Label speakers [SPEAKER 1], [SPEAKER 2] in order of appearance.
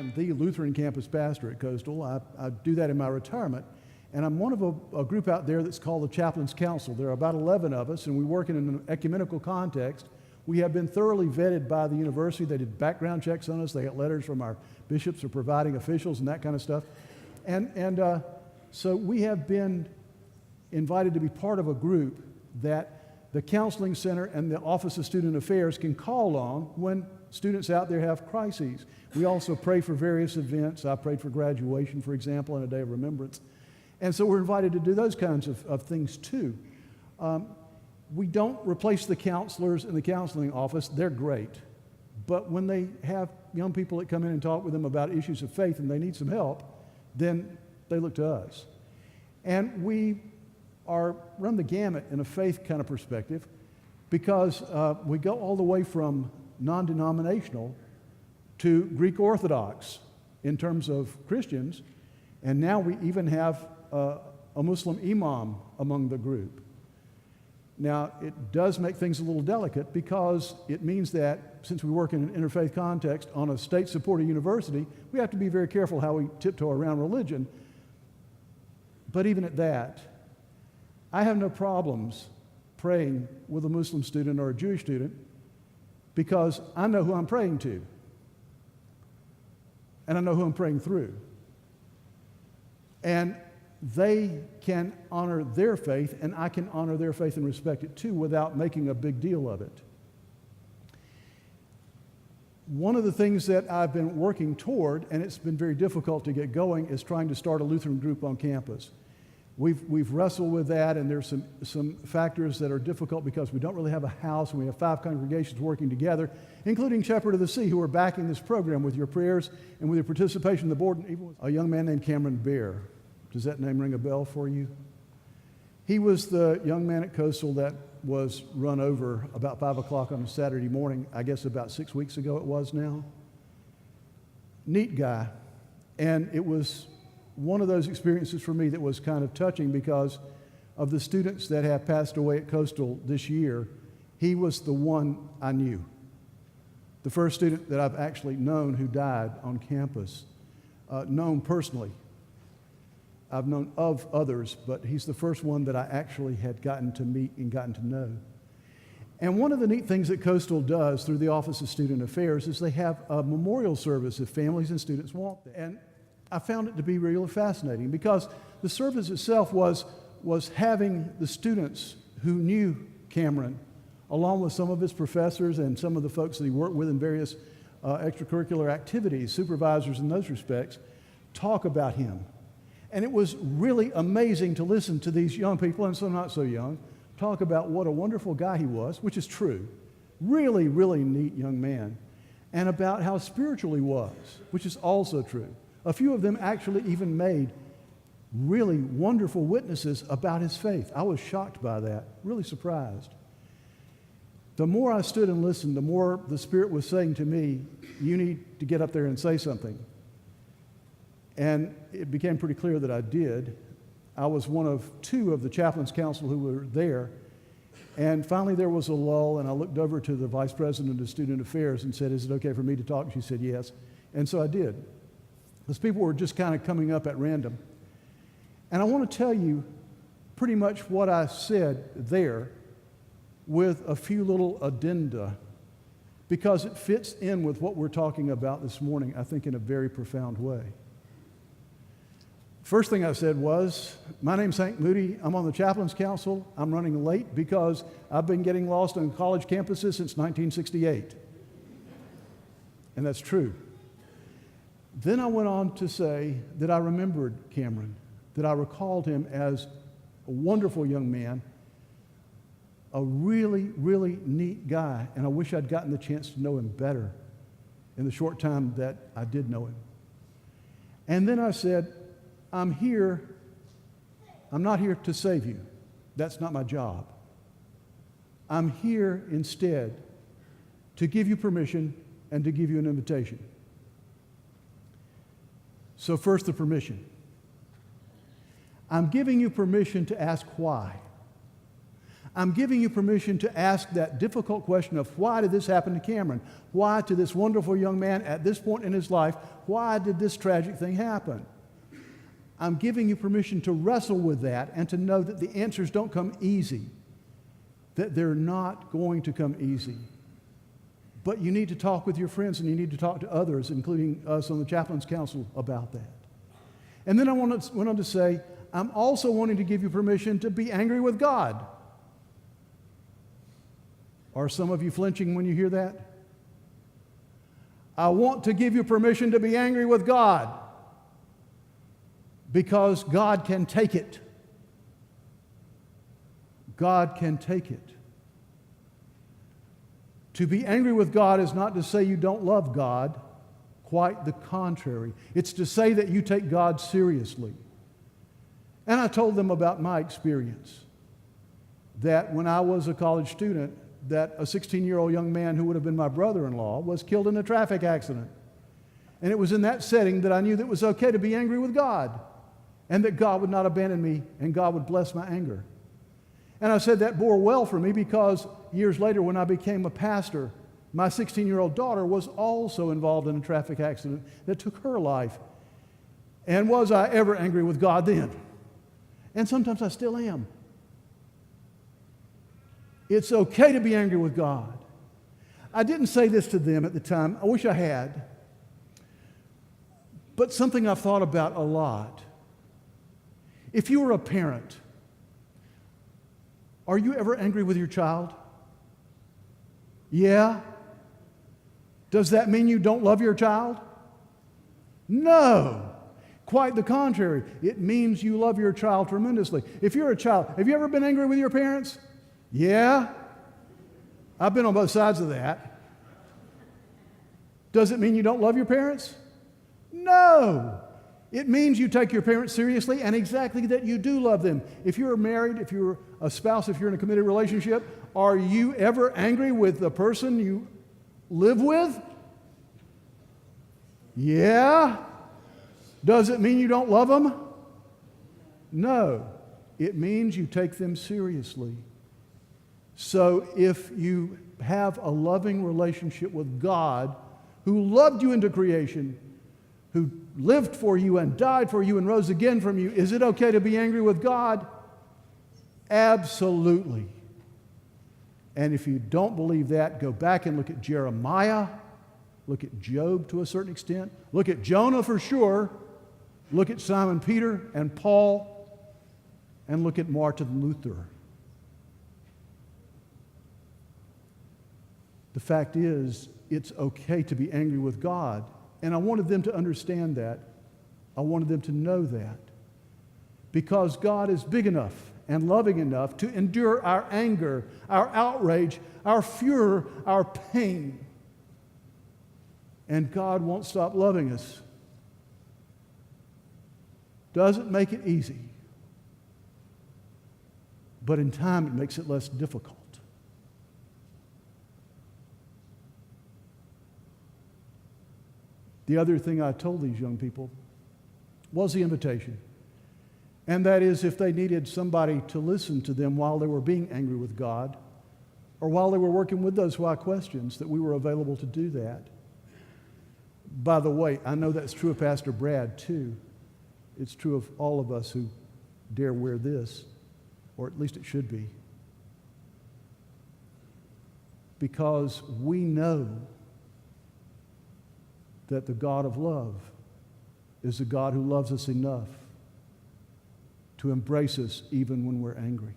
[SPEAKER 1] am the Lutheran campus pastor at Coastal. I do that in my retirement. And I'm one of a group out there that's called the Chaplains Council. There are about 11 of us, and we work in an ecumenical context. We have been thoroughly vetted by the university. They did background checks on us. They got letters from our bishops or providing officials and that kind of stuff. So we have been invited to be part of a group that the Counseling Center and the Office of Student Affairs can call on when students out there have crises. We also pray for various events. I prayed for graduation, for example, and a day of remembrance. And so we're invited to do those kinds of things too. We don't replace the counselors in the counseling office. They're great. But when they have young people that come in and talk with them about issues of faith and they need some help, then they look to us. And we run the gamut in a faith kind of perspective because we go all the way from non-denominational to Greek Orthodox in terms of Christians, and now we even have a Muslim imam among the group. Now, it does make things a little delicate because it means that since we work in an interfaith context on a state-supported university, we have to be very careful how we tiptoe around religion. But even at that, I have no problems praying with a Muslim student or a Jewish student because I know who I'm praying to. And I know who I'm praying through. And they can honor their faith, and I can honor their faith and respect it too without making a big deal of it. One of the things that I've been working toward, and it's been very difficult to get going, is trying to start a Lutheran group on campus. We've wrestled with that, and there's some factors that are difficult because we don't really have a house, and we have 5 congregations working together, including Shepherd of the Sea, who are backing this program with your prayers and with your participation in the board, and even with a young man named Cameron Baer. Does that name ring a bell for you? He was the young man at Coastal that was run over about 5 o'clock on a Saturday morning, I guess about 6 weeks ago it was now. Neat guy. And it was one of those experiences for me that was kind of touching because of the students that have passed away at Coastal this year. He was the one I knew. The first student that I've actually known who died on campus, known personally. I've known of others, but he's the first one that I actually had gotten to meet and gotten to know. And one of the neat things that Coastal does through the Office of Student Affairs is they have a memorial service if families and students want that. And I found it to be really fascinating because the service itself was having the students who knew Cameron, along with some of his professors and some of the folks that he worked with in various extracurricular activities, supervisors in those respects, talk about him. And it was really amazing to listen to these young people, and some not so young, talk about what a wonderful guy he was, which is true. Really, really neat young man. And about how spiritual he was, which is also true. A few of them actually even made really wonderful witnesses about his faith. I was shocked by that, really surprised. The more I stood and listened, the more the Spirit was saying to me, you need to get up there and say something. And it became pretty clear that I did. I was one of 2 of the Chaplains Council who were there. And finally there was a lull, and I looked over to the Vice President of Student Affairs and said, is it okay for me to talk? And she said, yes. And so I did. Those people were just kind of coming up at random. And I want to tell you pretty much what I said there with a few little addenda because it fits in with what we're talking about this morning, I think, in a very profound way. First thing I said was, my name's Hank Moody. I'm on the Chaplains Council. I'm running late because I've been getting lost on college campuses since 1968. And that's true. Then I went on to say that I remembered Cameron, that I recalled him as a wonderful young man, a really, really neat guy, and I wish I'd gotten the chance to know him better in the short time that I did know him. And then I said, I'm not here to save you. That's not my job. I'm here instead to give you permission and to give you an invitation. So first, the permission. I'm giving you permission to ask why. I'm giving you permission to ask that difficult question of why did this happen to Cameron? Why to this wonderful young man at this point in his life? Why did this tragic thing happen? I'm giving you permission to wrestle with that and to know that the answers don't come easy, that they're not going to come easy. But you need to talk with your friends and you need to talk to others, including us on the Chaplain's Council, about that. And then I went on to say, I'm also wanting to give you permission to be angry with God. Are some of you flinching when you hear that? I want to give you permission to be angry with God because God can take it. God can take it. To be angry with God is not to say you don't love God. Quite the contrary. It's to say that you take God seriously. And I told them about my experience, that when I was a college student, that a 16-year-old young man who would have been my brother-in-law was killed in a traffic accident. And it was in that setting that I knew that it was okay to be angry with God and that God would not abandon me and God would bless my anger. And I said that bore well for me because years later when I became a pastor, my 16-year-old daughter was also involved in a traffic accident that took her life. And was I ever angry with God then? And sometimes I still am. It's okay to be angry with God. I didn't say this to them at the time. I wish I had. But something I've thought about a lot. If you were a parent, are you ever angry with your child? Yeah? Does that mean you don't love your child? No. Quite the contrary. It means you love your child tremendously. If you're a child, have you ever been angry with your parents? Yeah? I've been on both sides of that. Does it mean you don't love your parents? No. It means you take your parents seriously and exactly that you do love them. If you're married, if you're a spouse, if you're in a committed relationship, are you ever angry with the person you live with? Yeah. Does it mean you don't love them? No. It means you take them seriously. So if you have a loving relationship with God, who loved you into creation, who lived for you and died for you and rose again from you, is it okay to be angry with God? Absolutely. And if you don't believe that, go back and look at Jeremiah, look at Job to a certain extent, look at Jonah for sure, look at Simon Peter and Paul, and look at Martin Luther. The fact is, it's okay to be angry with God. And I wanted them to understand that. I wanted them to know that. Because God is big enough and loving enough to endure our anger, our outrage, our furor, our pain. And God won't stop loving us. Doesn't make it easy. But in time, it makes it less difficult. The other thing I told these young people was the invitation. And that is if they needed somebody to listen to them while they were being angry with God, or while they were working with those why questions, that we were available to do that. By the way, I know that's true of Pastor Brad too. It's true of all of us who dare wear this, or at least it should be. Because we know that the God of love is a God who loves us enough to embrace us even when we're angry.